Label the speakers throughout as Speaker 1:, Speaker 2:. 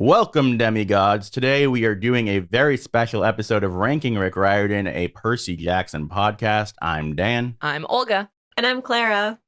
Speaker 1: Welcome, demigods. Today we are doing a very special episode of Ranking Rick Riordan, a Percy Jackson podcast. I'm Dan.
Speaker 2: I'm Olga.
Speaker 3: And I'm Clara.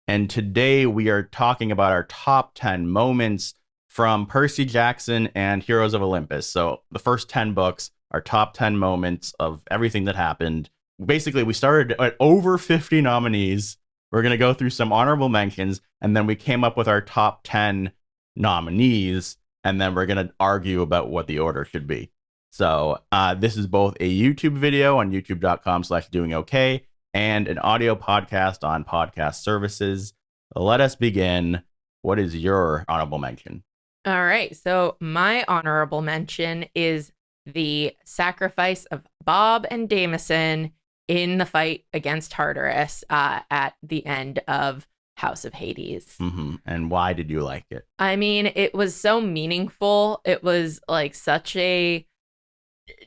Speaker 1: And today we are talking about our top 10 moments from Percy Jackson and Heroes of Olympus. So the first 10 books, our top 10 moments of everything that happened. Basically, we started at over 50 nominees. We're going to go through some honorable mentions, and then we came up with our top 10 nominees. And then we're going to argue about what the order should be. So this is both a YouTube video on youtube.com/DoingOK and an audio podcast on podcast services. Let us begin. What is your honorable mention?
Speaker 2: All right. So my honorable mention is the sacrifice of Bob and Jameson in the fight against Tartarus at the end of House of Hades.
Speaker 1: Mm-hmm. And why did you like it?
Speaker 2: I mean, it was so meaningful. It was like such a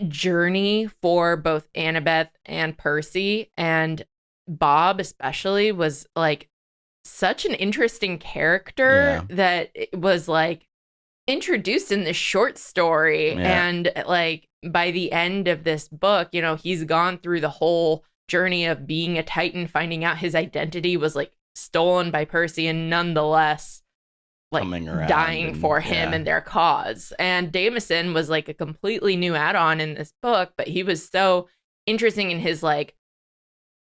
Speaker 2: journey for both Annabeth and Percy, and Bob especially was like such an interesting character that it was like introduced in this short story. And like by the end of this book, you know, he's gone through the whole journey of being a Titan, finding out his identity was like stolen by Percy, and nonetheless like dying for him and their cause. And Jameson was like a completely new add-on in this book, but he was so interesting in his like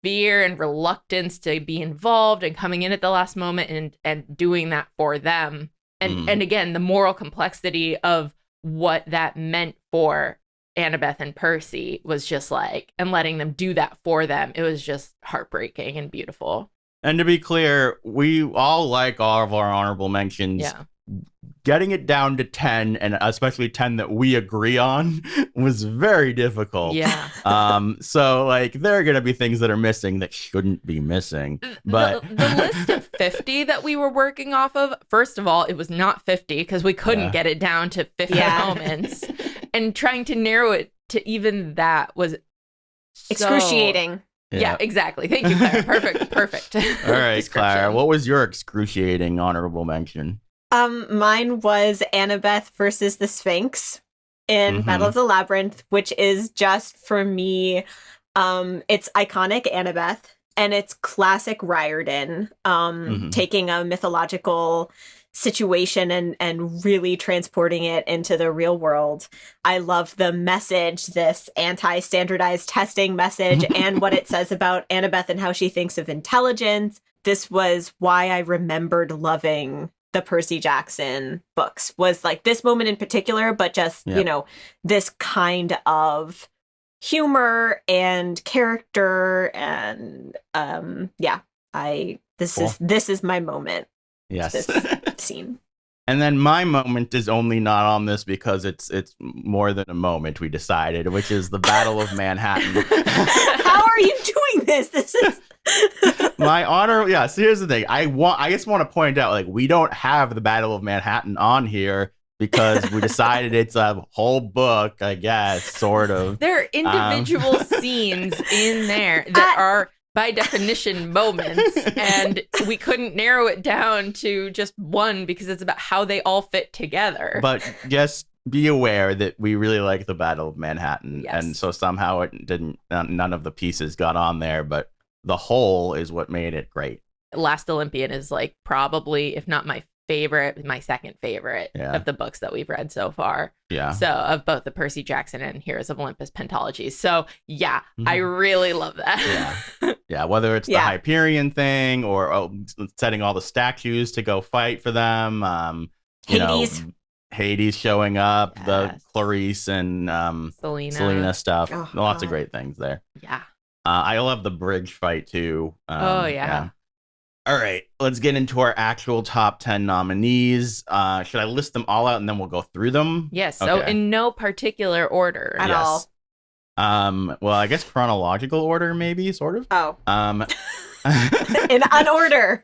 Speaker 2: fear and reluctance to be involved and coming in at the last moment and doing that for them. And again, the moral complexity of what that meant for Annabeth and Percy was just like, and letting them do that for them. It was just heartbreaking and beautiful.
Speaker 1: And to be clear, we all like all of our honorable mentions.
Speaker 2: Yeah.
Speaker 1: Getting it down to 10, and especially 10 that we agree on, was very difficult.
Speaker 2: Yeah.
Speaker 1: So like there are going to be things that are missing that shouldn't be missing. But
Speaker 2: the list of 50 that we were working off of, first of all, it was not 50 because we couldn't get it down to 50 moments. And trying to narrow it to even that was
Speaker 3: excruciating.
Speaker 2: Yeah, exactly. Thank you, Clara. Perfect.
Speaker 1: All right, Clara, what was your excruciating honorable mention?
Speaker 3: Mine was Annabeth versus the Sphinx in Battle of the Labyrinth, which is just, for me, it's iconic Annabeth, and it's classic Riordan, taking a mythological situation and really transporting it into the real world. I love the message, this anti-standardized testing message, and what it says about Annabeth and how she thinks of intelligence. This was why I remembered loving the Percy Jackson books, was like this moment in particular, but just, you know, this kind of humor and character. And this is my moment.
Speaker 1: Yes.
Speaker 3: This scene.
Speaker 1: And then my moment is only not on this because it's more than a moment, we decided, which is the Battle of Manhattan.
Speaker 3: How are you doing this? This is
Speaker 1: my honor. Yeah, so here's the thing. I just want to point out, like, we don't have the Battle of Manhattan on here because we decided it's a whole book, I guess, sort of.
Speaker 2: There are individual scenes in there that are by definition moments, and we couldn't narrow it down to just one because it's about how they all fit together.
Speaker 1: But just be aware that we really like the Battle of Manhattan, and so somehow it didn't. None of the pieces got on there, but the whole is what made it great.
Speaker 2: Last Olympian is like probably, if not my favorite, my second favorite of the books that we've read so far.
Speaker 1: Yeah.
Speaker 2: So of both the Percy Jackson and Heroes of Olympus pentologies. So I really love that.
Speaker 1: Yeah. Whether it's the Hyperion thing or setting all the statues to go fight for them. Hades showing up, the Clarice and Selena stuff. Lots of great things there.
Speaker 2: Yeah.
Speaker 1: I love the bridge fight too.
Speaker 2: Yeah.
Speaker 1: All right, let's get into our actual top 10 nominees. Should I list them all out and then we'll go through them?
Speaker 2: Yes, so in no particular order
Speaker 3: at all.
Speaker 1: Well, I guess chronological order, maybe, sort of.
Speaker 3: Oh. In unorder.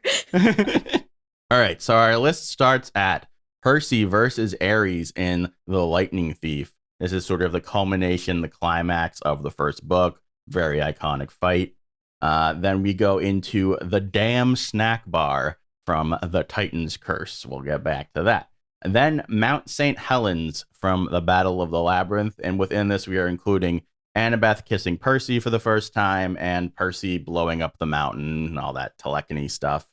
Speaker 1: All right, so our list starts at Percy versus Ares in The Lightning Thief. This is sort of the culmination, the climax of the first book. Very iconic fight. Then we go into the Damn Snack Bar from The Titan's Curse. We'll get back to that. And then Mount St. Helens from the Battle of the Labyrinth. And within this, we are including Annabeth kissing Percy for the first time and Percy blowing up the mountain and all that telekinesis stuff.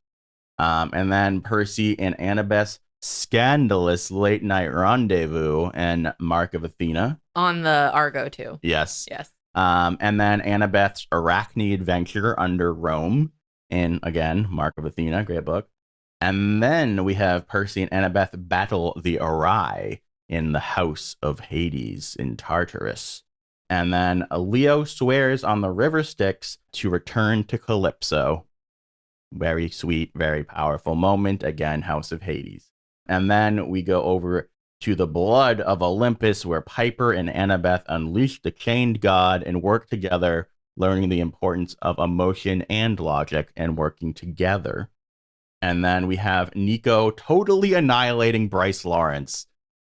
Speaker 1: And then Percy and Annabeth's scandalous late night rendezvous and Mark of Athena.
Speaker 2: On the Argo, too.
Speaker 1: Yes.
Speaker 2: Yes.
Speaker 1: And then Annabeth's Arachne adventure under Rome. And again, Mark of Athena, great book. And then we have Percy and Annabeth battle the Arai in the House of Hades in Tartarus. And then Leo swears on the river Styx to return to Calypso. Very sweet, very powerful moment. Again, House of Hades. And then we go over to the blood of Olympus, where Piper and Annabeth unleash the chained god and work together, learning the importance of emotion and logic and working together. And then we have Nico totally annihilating Bryce Lawrence,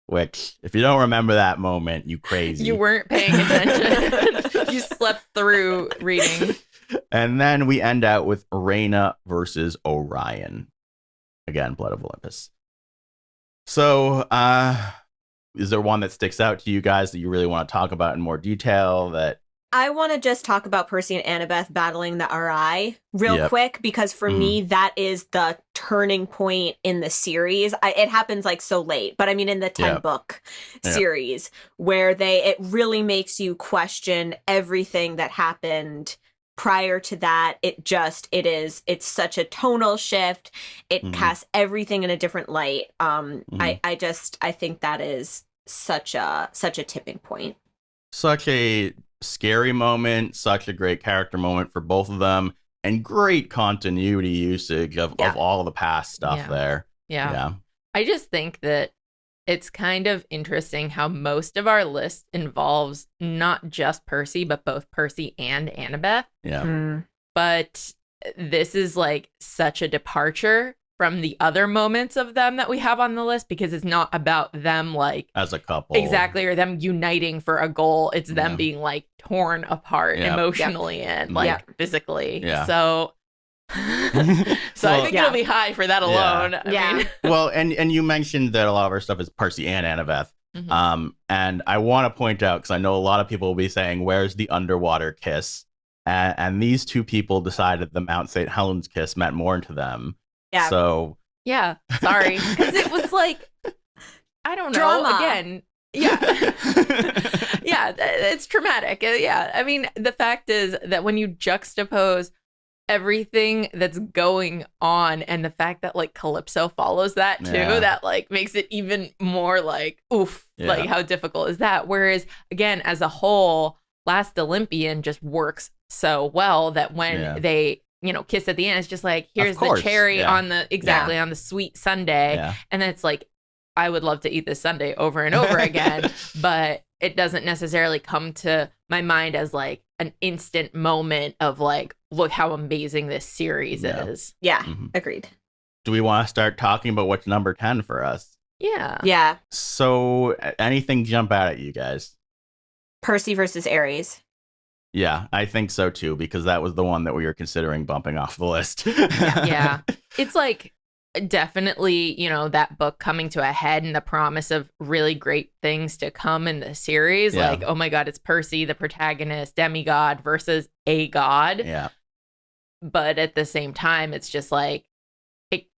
Speaker 1: which, if you don't remember that moment, you crazy.
Speaker 2: You weren't paying attention. You slept through reading.
Speaker 1: And then we end out with Reyna versus Orion. Again, Blood of Olympus. So, is there one that sticks out to you guys that you really want to talk about in more detail? That
Speaker 3: I want to just talk about Percy and Annabeth battling the RI real quick, because for me, that is the turning point in the series. It happens like so late, but I mean, in the 10-book series, where it really makes you question everything that happened prior to that. It's such a tonal shift. It casts everything in a different light. I think that is such a tipping point.
Speaker 1: Such a scary moment, such a great character moment for both of them, and great continuity usage of all the past stuff there.
Speaker 2: Yeah. I just think that it's kind of interesting how most of our list involves not just Percy, but both Percy and Annabeth.
Speaker 1: Yeah.
Speaker 2: But this is like such a departure from the other moments of them that we have on the list, because it's not about them like
Speaker 1: as a couple.
Speaker 2: Exactly. Or them uniting for a goal. It's them being like torn apart emotionally and like physically.
Speaker 1: Yeah.
Speaker 2: So I think it'll be high for that alone. I mean.
Speaker 1: Well, and you mentioned that a lot of our stuff is Percy and Annabeth. And I want to point out, because I know a lot of people will be saying, where's the underwater kiss? And these two people decided the Mount St. Helens kiss meant more to them.
Speaker 3: Yeah.
Speaker 1: So.
Speaker 2: Yeah. Sorry. Because it was like, I don't know.
Speaker 3: Drama.
Speaker 2: Again. Yeah. Yeah. It's traumatic. Yeah. I mean, the fact is that when you juxtapose everything that's going on and the fact that like Calypso follows that too, that like makes it even more like, oof, like how difficult is that? Whereas again, as a whole, Last Olympian just works so well that when they, kiss at the end, it's just like, here's the cherry on the, on the sweet sundae.
Speaker 1: Yeah.
Speaker 2: And then it's like, I would love to eat this sundae over and over again, but it doesn't necessarily come to my mind as like an instant moment of like, look how amazing this series is.
Speaker 3: Yeah, agreed.
Speaker 1: Do we want to start talking about what's number 10 for us?
Speaker 2: Yeah.
Speaker 3: Yeah.
Speaker 1: So anything jump out at you guys?
Speaker 3: Percy versus Ares.
Speaker 1: Yeah, I think so too, because that was the one that we were considering bumping off the list.
Speaker 2: Yeah. It's like definitely, that book coming to a head and the promise of really great things to come in the series.
Speaker 1: Yeah.
Speaker 2: Like, oh my God, it's Percy, the protagonist, demigod versus a god.
Speaker 1: Yeah.
Speaker 2: But at the same time, it's just like,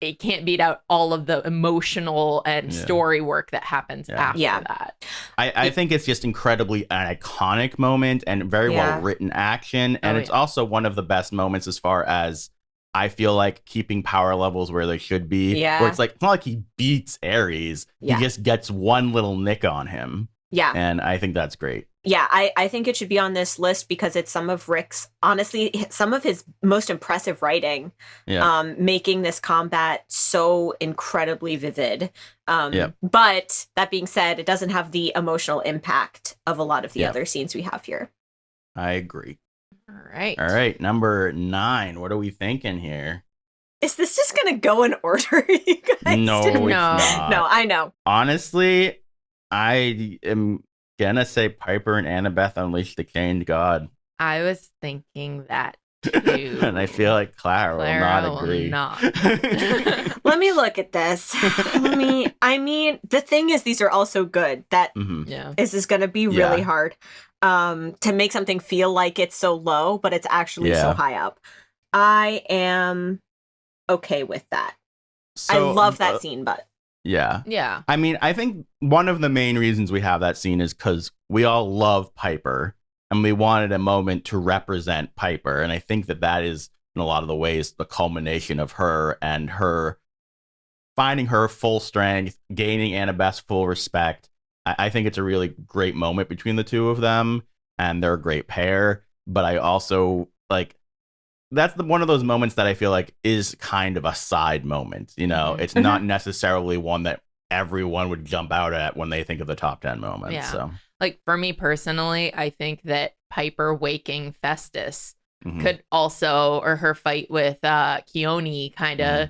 Speaker 2: it can't beat out all of the emotional and story work that happens after that.
Speaker 1: I think it's just incredibly an iconic moment and very well written action. And it's also one of the best moments as far as I feel like keeping power levels where they should be.
Speaker 3: Yeah.
Speaker 1: Where it's like, it's not like he beats Ares.
Speaker 3: Yeah.
Speaker 1: He just gets one little nick on him.
Speaker 3: Yeah.
Speaker 1: And I think that's great.
Speaker 3: Yeah, I think it should be on this list because it's some of Rick's, honestly, some of his most impressive writing, making this combat so incredibly vivid. But that being said, it doesn't have the emotional impact of a lot of the other scenes we have here.
Speaker 1: I agree.
Speaker 2: All right.
Speaker 1: All right, number 9. What are we thinking here?
Speaker 3: Is this just going to go in order, you guys?
Speaker 1: No, it's not.
Speaker 3: No, I know.
Speaker 1: Honestly, I am gonna say Piper and Annabeth Unleash the Chained God.
Speaker 2: I was thinking that
Speaker 1: And I feel like Clara will not agree.
Speaker 3: Let me look at this. I mean, the thing is, these are all so good that this is going to be really hard to make something feel like it's so low, but it's actually so high up. I am okay with that. So, I love that scene, but
Speaker 2: yeah.
Speaker 1: I mean, I think one of the main reasons we have that scene is because we all love Piper, and we wanted a moment to represent Piper, and I think that is in a lot of the ways the culmination of her and her finding her full strength, gaining Annabeth's full respect. I think it's a really great moment between the two of them, and they're a great pair. But I also like that's one of those moments that I feel like is kind of a side moment. You know, it's not necessarily one that everyone would jump out at when they think of the top 10 moments.
Speaker 2: Yeah.
Speaker 1: So,
Speaker 2: like for me personally, I think that Piper waking Festus could also, or her fight with Keone kind of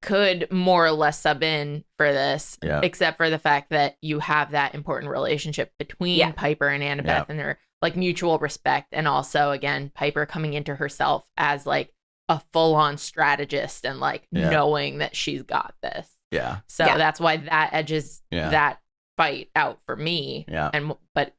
Speaker 2: could more or less sub in for this, except for the fact that you have that important relationship between Piper and Annabeth and their like mutual respect. And also, again, Piper coming into herself as like a full-on strategist and like knowing that she's got this.
Speaker 1: Yeah.
Speaker 2: So that's why that edges that fight out for me.
Speaker 1: Yeah.
Speaker 2: But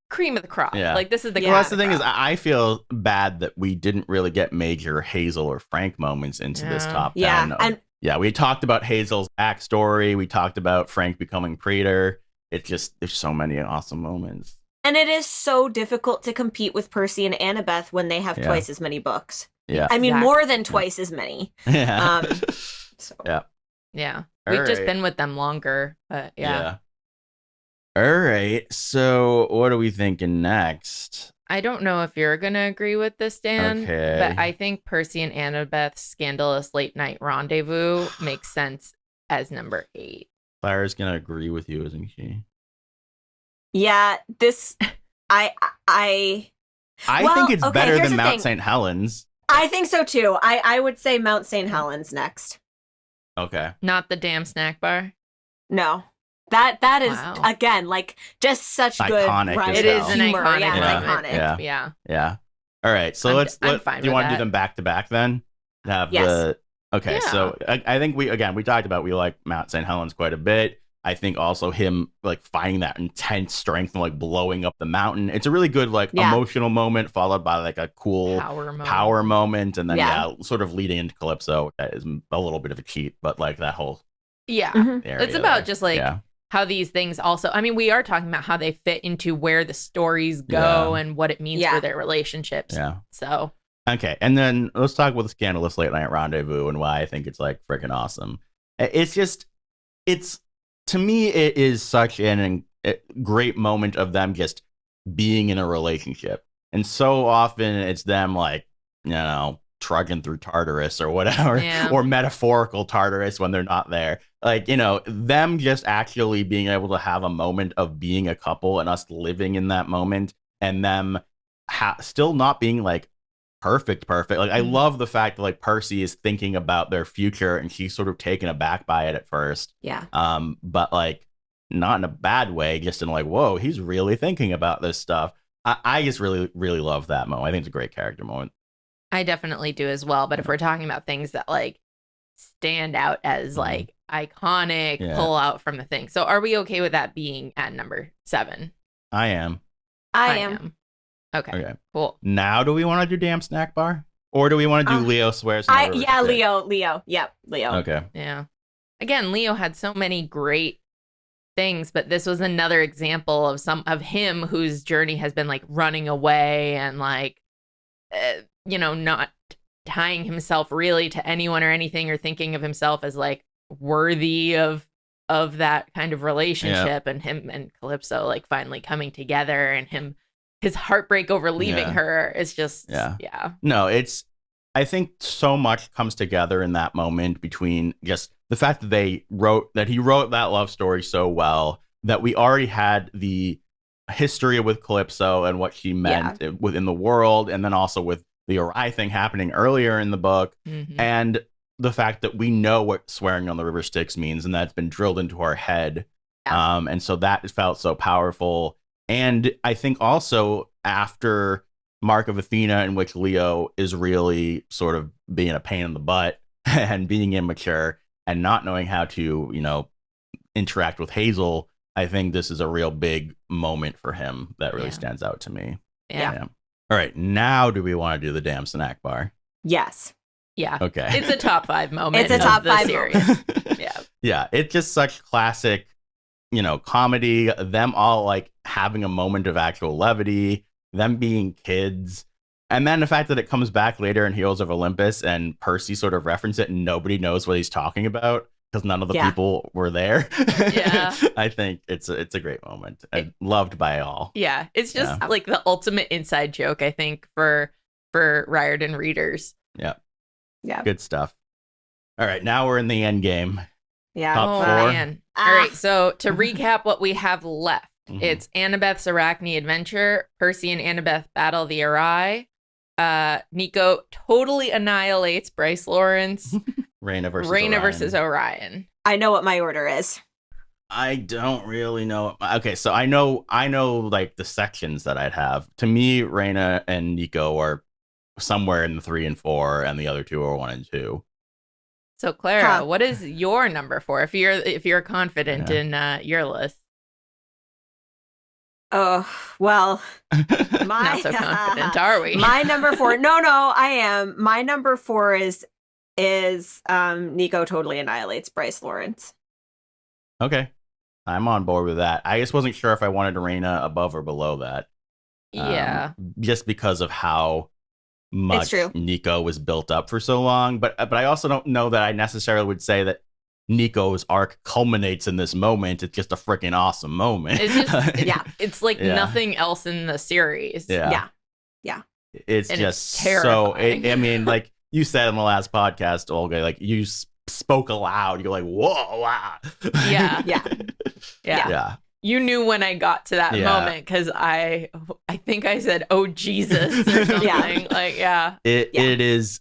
Speaker 2: cream of the crop.
Speaker 1: Yeah.
Speaker 2: Like this is the
Speaker 1: well, that's the thing is I feel bad that we didn't really get major Hazel or Frank moments into this top 10.
Speaker 3: Yeah. And
Speaker 1: we talked about Hazel's backstory. We talked about Frank becoming Praetor. It's just there's so many awesome moments.
Speaker 3: And it is so difficult to compete with Percy and Annabeth when they have twice as many books.
Speaker 1: Yeah.
Speaker 3: I mean, more than twice as many.
Speaker 1: Yeah.
Speaker 3: So.
Speaker 2: Yeah. We've just been with them longer, but yeah.
Speaker 1: All right. So what are we thinking next?
Speaker 2: I don't know if you're going to agree with this, Dan, but I think Percy and Annabeth's scandalous late night rendezvous makes sense as number 8.
Speaker 1: Clara's going to agree with you, isn't she?
Speaker 3: Yeah, this I
Speaker 1: think it's better than Mount St. Helens.
Speaker 3: I think so too. I would say Mount St. Helens next.
Speaker 1: Okay.
Speaker 2: Not the damn snack bar?
Speaker 3: No. That is again like just such
Speaker 1: iconic
Speaker 3: good
Speaker 2: It is an
Speaker 3: humor.
Speaker 2: iconic.
Speaker 1: Yeah. All right. So
Speaker 2: I'm fine
Speaker 1: do you want to
Speaker 2: that.
Speaker 1: do them back to back then?
Speaker 3: Yes.
Speaker 1: Okay.
Speaker 2: Yeah.
Speaker 1: So I think we talked about we like Mount St. Helens quite a bit. I think also him like finding that intense strength and like blowing up the mountain. It's a really good like emotional moment followed by like a cool power moment. And then sort of leading into Calypso. That is a little bit of a cheat, but like that whole area
Speaker 2: it's about just like how these things also, I mean, we are talking about how they fit into where the stories go and what it means for their relationships.
Speaker 1: Yeah.
Speaker 2: So
Speaker 1: okay, and then let's talk about the scandalous late night rendezvous and why I think it's like freaking awesome. It's to me, it is such a great moment of them just being in a relationship. And so often it's them like, you know, trudging through Tartarus or whatever, or metaphorical Tartarus when they're not there. Like, you know, them just actually being able to have a moment of being a couple and us living in that moment and them still not being like perfect. Like, I love the fact that like Percy is thinking about their future and she's sort of taken aback by it at first.
Speaker 3: Yeah.
Speaker 1: But like not in a bad way, just in like, whoa, he's really thinking about this stuff. I just really, really love that moment. I think it's a great character moment.
Speaker 2: I definitely do as well. But if we're talking about things that like stand out as like iconic, pull out from the thing. So are we okay with that being at number 7?
Speaker 1: I am.
Speaker 3: I am.
Speaker 2: Okay. Cool.
Speaker 1: Now, do we want to do Damn Snack Bar? Or do we want to do Leo Swears?
Speaker 3: Leo. Yep, Leo.
Speaker 1: Okay.
Speaker 2: Yeah. Again, Leo had so many great things, but this was another example of some of him whose journey has been like running away and like, you know, not tying himself really to anyone or anything or thinking of himself as like worthy of that kind of relationship and him and Calypso like finally coming together and his heartbreak over leaving her is just
Speaker 1: No, I think so much comes together in that moment between just the fact that he wrote that love story so well that we already had the history with Calypso and what she meant within the world, and then also with the Uri thing happening earlier in the book, and the fact that we know what swearing on the river Styx means, and that's been drilled into our head. And so that felt so powerful. And I think also after Mark of Athena, in which Leo is really sort of being a pain in the butt and being immature and not knowing how to, interact with Hazel, I think this is a real big moment for him that really stands out to me.
Speaker 2: Yeah.
Speaker 1: All right, now do we want to do the damn snack bar?
Speaker 3: Yes.
Speaker 2: Yeah.
Speaker 1: Okay.
Speaker 2: It's a top 5 moment.
Speaker 3: It's a top 5
Speaker 2: series. Yeah.
Speaker 1: Yeah, it's just such classic, comedy. Them all like having a moment of actual levity, them being kids. And then the fact that it comes back later in Heroes of Olympus and Percy sort of referenced it and nobody knows what he's talking about because none of the people were there.
Speaker 2: Yeah.
Speaker 1: I think it's a great moment and loved by all.
Speaker 2: Yeah. It's just like the ultimate inside joke, I think, for Riordan readers.
Speaker 1: Yeah.
Speaker 3: Yeah.
Speaker 1: Good stuff. All right. Now we're in the end game.
Speaker 3: Yeah.
Speaker 1: Top 4.
Speaker 2: Man. All right. So to recap what we have left, it's Annabeth's Arachne adventure. Percy and Annabeth battle the Arai. Nico totally annihilates Bryce Lawrence.
Speaker 1: Raina
Speaker 2: versus Orion.
Speaker 3: I know what my order is.
Speaker 1: I don't really know. Okay, so I know like the sections that I'd have. To me, Raina and Nico are somewhere in the 3 and 4, and the other 2 are 1 and 2.
Speaker 2: So Clara, what is your number 4? If you're confident in your list.
Speaker 3: Oh, well,
Speaker 2: not so confident, are we?
Speaker 3: My number 4. No, I am. My number 4 is Nico totally annihilates Bryce Lawrence.
Speaker 1: Okay. I'm on board with that. I just wasn't sure if I wanted Raina above or below that.
Speaker 2: Yeah.
Speaker 1: Just because of how much Nico was built up for so long. But I also don't know that I necessarily would say that Nico's arc culminates in this moment. It's just a freaking awesome moment.
Speaker 2: It's just, it's like nothing else in the series.
Speaker 1: Yeah. It's
Speaker 2: and
Speaker 1: just
Speaker 2: it's terrifying.
Speaker 1: I mean, like you said in the last podcast, Olga, like you spoke aloud. You're like, whoa, wow.
Speaker 2: Yeah. You knew when I got to that moment because I think I said, "Oh Jesus" or something. It
Speaker 1: is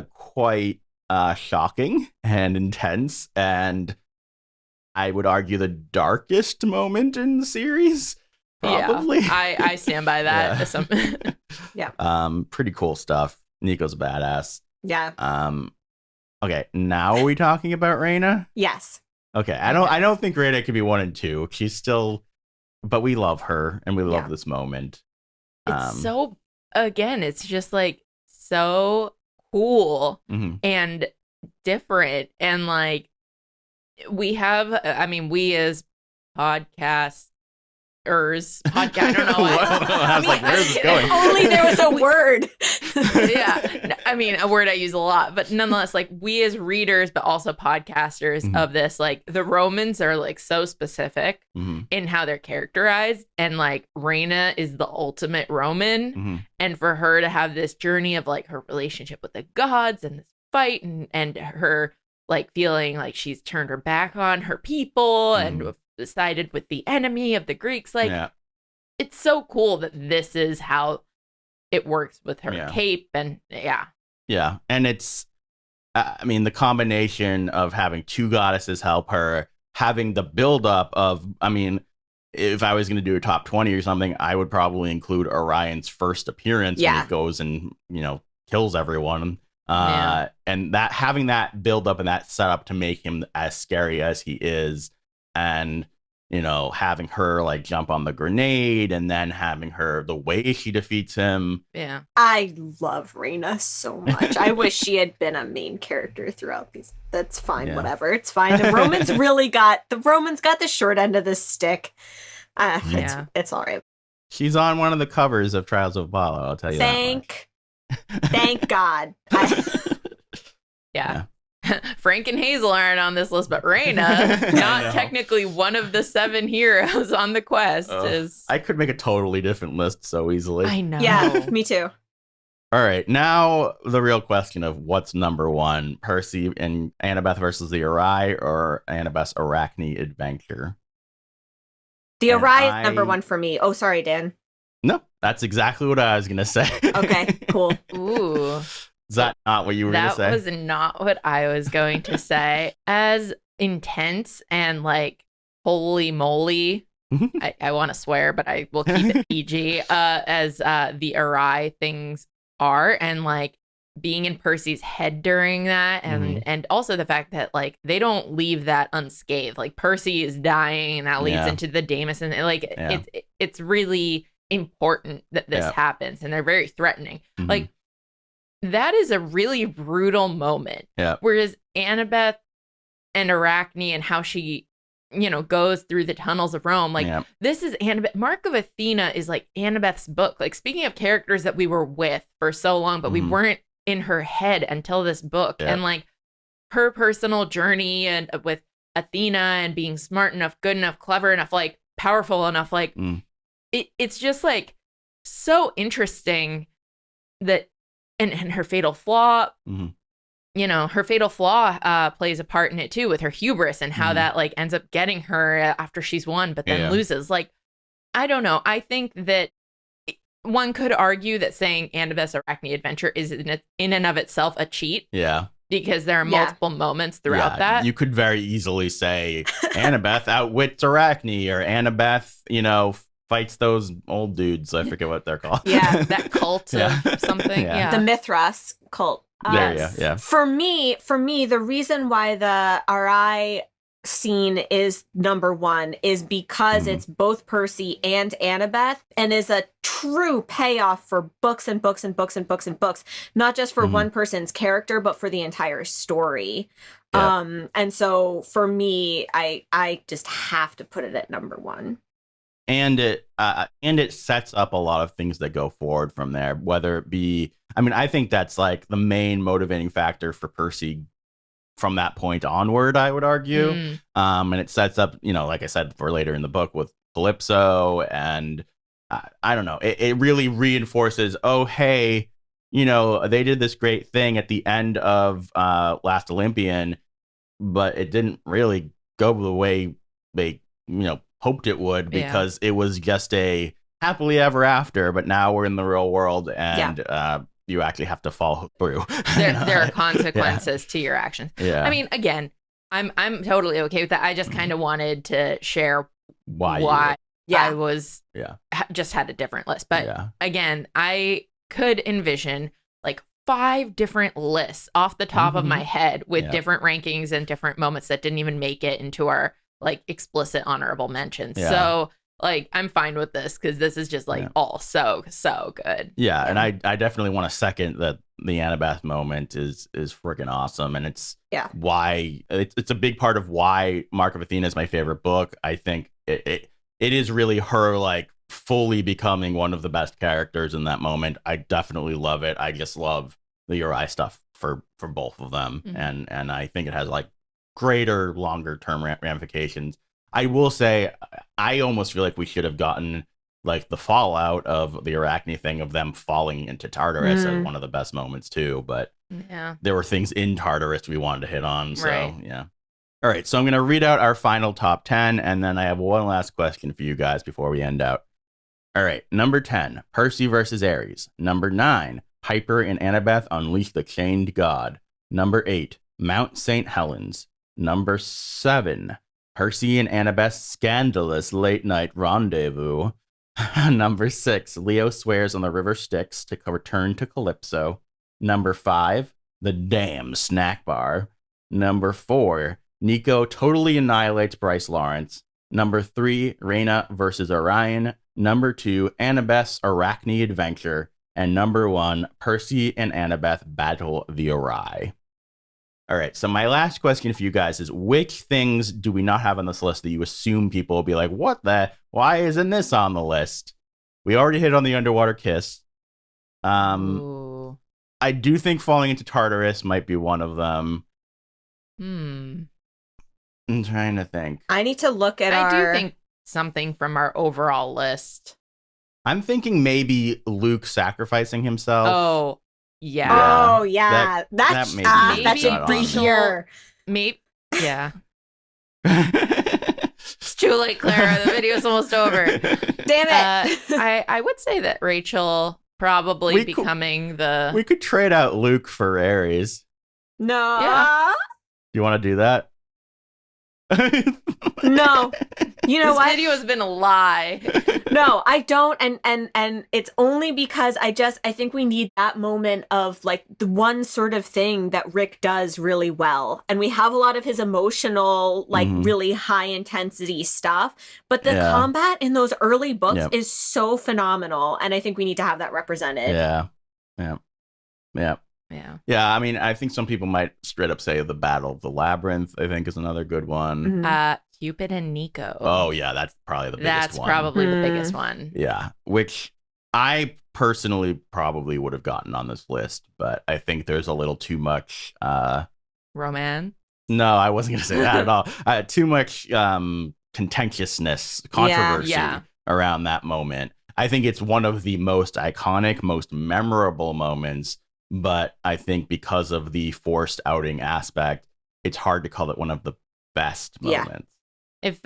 Speaker 1: quite shocking and intense, and I would argue the darkest moment in the series. Probably.
Speaker 2: Yeah, I stand by that.
Speaker 1: Pretty cool stuff. Nico's a badass.
Speaker 3: Yeah.
Speaker 1: Okay, now are we talking about Raina?
Speaker 3: Yes.
Speaker 1: Okay, I don't think Raina could be 1 and 2. She's still, but we love her and we love this moment.
Speaker 2: It's so, again, it's just like so cool and different, and like we as podcasters, I don't know why.
Speaker 1: I was like, where's this going?
Speaker 3: If only there was a word.
Speaker 2: I mean, a word I use a lot, but nonetheless, like we as readers, but also podcasters of this, like the Romans are like so specific in how they're characterized, and like Raina is the ultimate Roman, and for her to have this journey of like her relationship with the gods and this fight and her like feeling like she's turned her back on her people and sided with the enemy of the Greeks, like it's so cool that this is how it works with her cape, and
Speaker 1: and it's I mean, the combination of having 2 goddesses help her, having the buildup of, I mean, if I was going to do a top 20 or something, I would probably include Orion's first appearance when he goes and kills everyone, and that having that build up and that setup to make him as scary as he is, and having her like jump on the grenade, and then having her the way she defeats him.
Speaker 2: Yeah,
Speaker 3: I love Raina so much. I wish she had been a main character throughout these. That's fine, whatever. It's fine. The Romans got the short end of the stick. It's all right.
Speaker 1: She's on one of the covers of Trials of Apollo. I'll tell you.
Speaker 3: Thank God.
Speaker 2: Yeah. Frank and Hazel aren't on this list, but Raina, not technically one of the 7 heroes on the quest, is.
Speaker 1: I could make a totally different list so easily.
Speaker 2: I know.
Speaker 3: Yeah, me too.
Speaker 1: All right, now the real question of what's number 1: Percy and Annabeth versus the Arai, or Annabeth's Arachne adventure?
Speaker 3: The Arai is number 1 for me. Oh, sorry, Dan.
Speaker 1: No, that's exactly what I was gonna say.
Speaker 3: Okay, cool.
Speaker 2: Ooh.
Speaker 1: Is that not what you were going to say?
Speaker 2: That was not what I was going to say. As intense and like holy moly I want to swear, but I will keep it PG, as the awry things are. And like being in Percy's head during that, and also the fact that like they don't leave that unscathed. Like Percy is dying, and that leads into the Daemon, and like it's really important that this happens, and they're very threatening. Like that is a really brutal moment. Whereas Annabeth and Arachne and how she, goes through the tunnels of Rome. Like this is Annabeth. Mark of Athena is like Annabeth's book. Like speaking of characters that we were with for so long, but we weren't in her head until this book. And like her personal journey and with Athena and being smart enough, good enough, clever enough, like powerful enough, like it's just like so interesting that and her fatal flaw. Her fatal flaw plays a part in it too, with her hubris and how that like ends up getting her after she's won, but then loses. Like, I don't know. I think that one could argue that saying Annabeth's Arachne adventure is in and of itself a cheat. Yeah. Because there are multiple moments throughout that.
Speaker 1: You could very easily say Annabeth outwits Arachne, or Annabeth, fights those old dudes. I forget what they're called.
Speaker 2: Yeah, that cult of something.
Speaker 3: The Mithras cult.
Speaker 1: There you go. Yeah.
Speaker 3: For me, the reason why the Arai scene is number one is because it's both Percy and Annabeth, and is a true payoff for books and books and books and books and books, not just for one person's character, but for the entire story. And so for me, I just have to put it at number one.
Speaker 1: And it sets up a lot of things that go forward from there, whether it be, I think that's like the main motivating factor for Percy from that point onward, I would argue. And it sets up, like I said, for later in the book with Calypso. And I don't know, it really reinforces, oh, hey, they did this great thing at the end of Last Olympian, but it didn't really go the way they, hoped it would, because it was just a happily ever after, but now we're in the real world, and you actually have to follow through.
Speaker 2: There are consequences to your actions. Again, I'm totally okay with that. I just kind of wanted to share why I was just had a different list. But again, I could envision like 5 different lists off the top of my head with different rankings and different moments that didn't even make it into our like explicit honorable mentions. So like I'm fine with this, because this is just like all so good.
Speaker 1: And I definitely want to second that the Annabeth moment is freaking awesome, and it's why it's a big part of why Mark of Athena is my favorite book. I think it is really her like fully becoming one of the best characters in that moment. I definitely love it. I just love the Uri stuff for both of them, and I think it has like greater longer term ramifications. I will say I almost feel like we should have gotten like the fallout of the Arachne thing, of them falling into Tartarus as one of the best moments too, but there were things in Tartarus we wanted to hit on, so all right, so I'm going to read out our final top 10, and then I have one last question for you guys before we end out. All right, number 10, Percy versus Ares. Number 9, Piper and Annabeth unleash the chained god. Number 8, Mount St. Helens. Number 7, Percy and Annabeth's scandalous late-night rendezvous. Number 6, Leo swears on the river Styx to return to Calypso. Number 5, the damn snack bar. Number 4, Nico totally annihilates Bryce Lawrence. Number 3, Reyna versus Orion. Number 2, Annabeth's Arachne adventure. And number 1, Percy and Annabeth battle the Uri. All right, so my last question for you guys is, which things do we not have on this list that you assume people will be like, why isn't this on the list? We already hit on the underwater kiss. I do think falling into Tartarus might be one of them. I'm trying to think.
Speaker 3: I need to look at
Speaker 2: I do think something from our overall list.
Speaker 1: I'm thinking maybe Luke sacrificing himself.
Speaker 2: Oh, yeah.
Speaker 3: Oh, yeah. That should be here.
Speaker 2: Maybe. Yeah. It's too late, Clara. The video's almost over.
Speaker 3: Damn it.
Speaker 2: I would say that Rachel probably becoming the...
Speaker 1: We could trade out Luke for Ares.
Speaker 3: No. Yeah.
Speaker 1: You want to do that?
Speaker 3: No. You know
Speaker 2: This
Speaker 3: what?
Speaker 2: video has been a lie.
Speaker 3: No, I don't, and it's only because I think we need that moment of like the one sort of thing that Rick does really well, and we have a lot of his emotional, like really high intensity stuff, but the combat in those early books is so phenomenal, and I think we need to have that represented.
Speaker 1: Yeah. I mean, I think some people might straight up say the Battle of the Labyrinth, I think, is another good one.
Speaker 2: Cupid and Nico.
Speaker 1: Oh, yeah, that's probably the biggest one.
Speaker 2: That's probably the biggest one.
Speaker 1: Yeah, which I personally probably would have gotten on this list, but I think there's a little too much...
Speaker 2: romance?
Speaker 1: No, I wasn't going to say that at all. Too much contentiousness, controversy around that moment. I think it's one of the most iconic, most memorable moments, but I think because of the forced outing aspect, it's hard to call it one of the best moments.
Speaker 2: If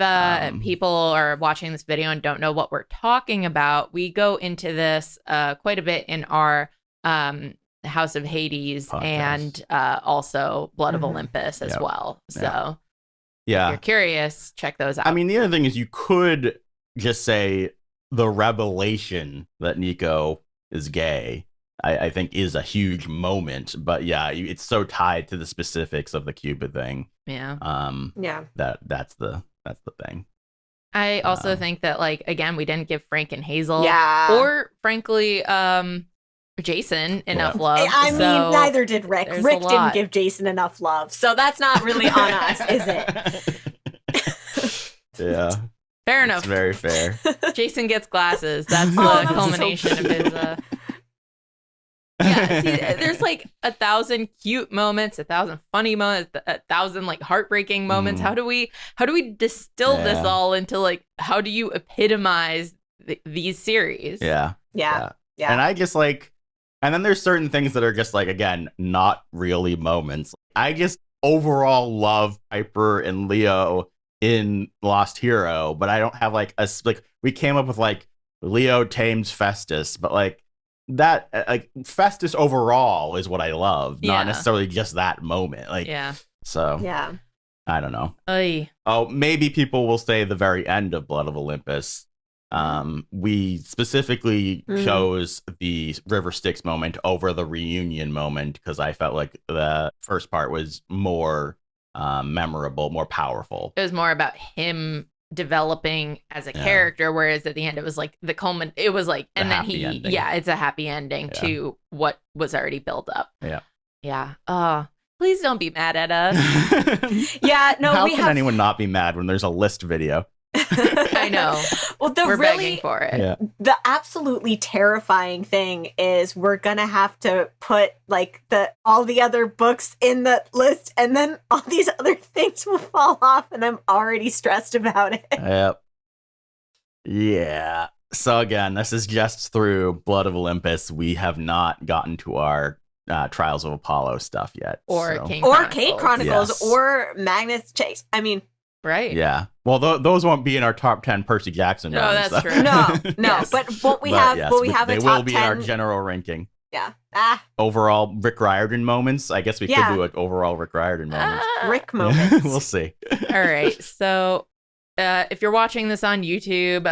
Speaker 2: people are watching this video and don't know what we're talking about, we go into this quite a bit in our House of Hades podcast, and also Blood of Olympus as well. So if you're curious, check those out.
Speaker 1: I mean, the other thing is you could just say the revelation that Nico is gay, I think, is a huge moment. But yeah, it's so tied to the specifics of the Cupid thing.
Speaker 2: Yeah.
Speaker 1: That's the thing.
Speaker 2: I also think that, like, again, we didn't give Frank and Hazel or frankly Jason enough love.
Speaker 3: I mean, neither did Rick. Rick didn't give Jason enough love, so that's not really on us, is it?
Speaker 1: Yeah.
Speaker 2: Fair enough.
Speaker 1: It's very fair.
Speaker 2: Jason gets glasses. That's the culmination of his yeah, see, there's like 1,000 cute moments, 1,000 funny moments, 1,000 like heartbreaking moments. How do we distill this all into, like, how do you epitomize these series?
Speaker 1: Yeah. And I just like, and then there's certain things that are just like, again, not really moments. I just overall love Piper and Leo in Lost Hero, but I don't have like we came up with like Leo tames Festus, but like that, like Festus overall is what I love, not necessarily just that moment. Like, so I don't know. Oh, maybe people will say the very end of Blood of Olympus. We specifically chose the River Styx moment over the reunion moment because I felt like the first part was more memorable, more powerful.
Speaker 2: It was more about him developing as a character, whereas at the end it was like the culmin. It was like, and then it's a happy ending to what was already built up. Please don't be mad at us.
Speaker 1: How can anyone not be mad when there's a list video?
Speaker 2: I know.
Speaker 3: Well,
Speaker 2: we're begging for it.
Speaker 3: The absolutely terrifying thing is we're gonna have to put like all the other books in the list, and then all these other things will fall off, and I'm already stressed about it.
Speaker 1: Yep. Yeah. So again, this is just through Blood of Olympus. We have not gotten to our Trials of Apollo stuff yet,
Speaker 2: or
Speaker 3: Kane Chronicles, or Magnus Chase. I mean.
Speaker 2: Right.
Speaker 1: Yeah. Well, those won't be in our top 10 Percy Jackson.
Speaker 2: No,
Speaker 1: moments,
Speaker 2: that's true.
Speaker 3: No. Yes. But won't we have?
Speaker 1: Yes,
Speaker 3: will we have?
Speaker 1: They
Speaker 3: a top
Speaker 1: will be
Speaker 3: 10?
Speaker 1: in our general ranking.
Speaker 3: Yeah.
Speaker 1: Overall Rick Riordan moments. I guess we could do an overall Rick Riordan moments.
Speaker 3: Rick moments.
Speaker 1: We'll see.
Speaker 2: All right. So, if you're watching this on YouTube,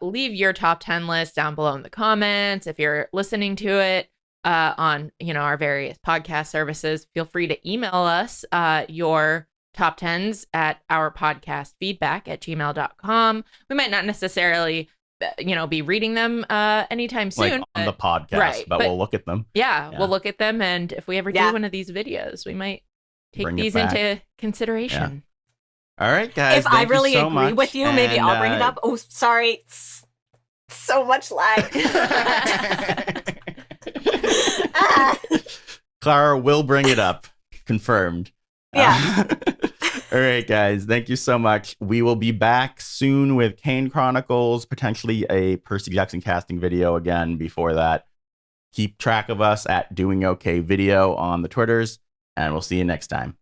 Speaker 2: leave your top 10 list down below in the comments. If you're listening to it on our various podcast services, feel free to email us your top 10s at our podcast feedback@gmail.com. We might not necessarily, be reading them anytime soon.
Speaker 1: Like on the podcast, but we'll look at them.
Speaker 2: Yeah, we'll look at them. And if we ever do one of these videos, we might take these into consideration.
Speaker 1: Yeah. All right, guys.
Speaker 3: If I really
Speaker 1: so
Speaker 3: agree with you, maybe I'll bring it up. Oh, sorry. So much lag.
Speaker 1: Clara will bring it up. Confirmed.
Speaker 3: Yeah.
Speaker 1: All right, guys. Thank you so much. We will be back soon with Kane Chronicles, potentially a Percy Jackson casting video again before that. Keep track of us at DoingOK Video on the Twitters, and we'll see you next time.